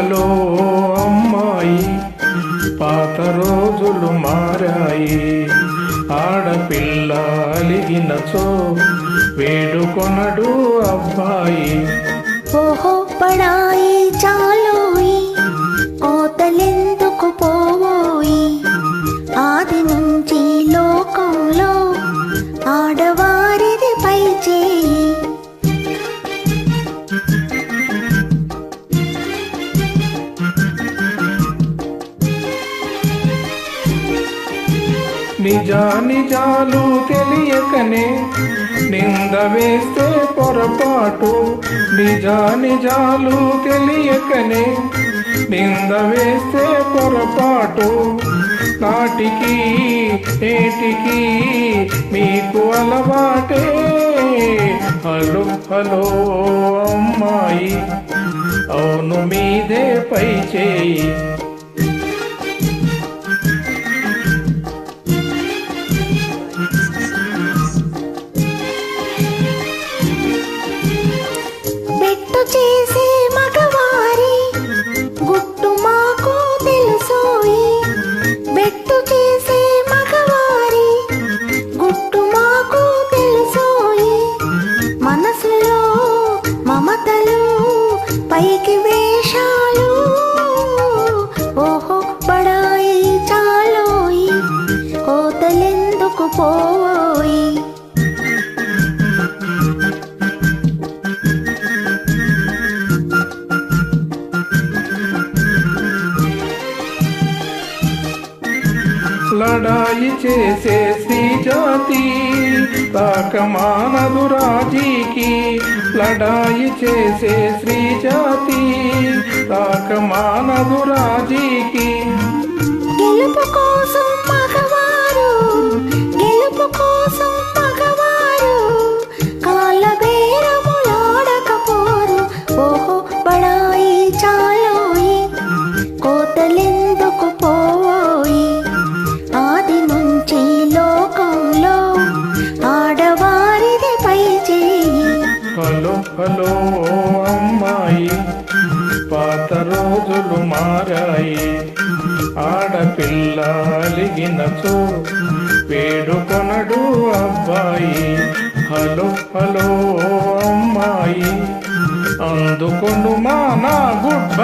Hello అమ్మాయి, పాత రోజులు మారాయి. ఆడపిల్ల అలిగినచో వేడుకొనడు అబ్బాయి. ఓహో పడాయి చాలోయి, కోతలెందుకు పోవోయి. ఆది నుంచి లోకంలో ఆడవారిది పై చేయి. నిజాలు తెలియకనే నింద వేస్తే పొరపాటు. నిజాలు తెలియకనే నింద వేస్తే పొరపాటు. నాటికి నేటికి మీకు అలవాటే. హలో హలో అమ్మాయి, అవును మీదే పై చేయి. చేసే మగవారి గుట్టు మాకు తెలుసోయి. బెట్టు చేసే మగవారి గుట్టు మాకు తెలుసోయి. మనసులో మమతలు, పైకి వేషాలు. ఓహో పడాయి చాలోయి, కోతలెందుకు పోయి. లడాయి చేసే స్త్రీ జాతి తాకమానదు రాజీకి. లడాయి చేసే స్త్రీ జాతి తాకమానదు రాజీకి. గెలుపు కోసం మగవారు, గెలుపు కోసం మగవారు కాళ్ళ బేరములాడకపోరు. ఓహో బడాయి చాలోయి, కోతలెందుకు పోయి. ఆది నుంచి లోకంలో ఆడవారిది పై చేయి. హలో హలో అమ్మాయి, పాత రోజులు మారాయి. ఆడపిల్ల అలిగినచో వేడుకొనడు అబ్బాయి. హలో హలో అమ్మాయి, అందుకొను మా నా గుడ్డు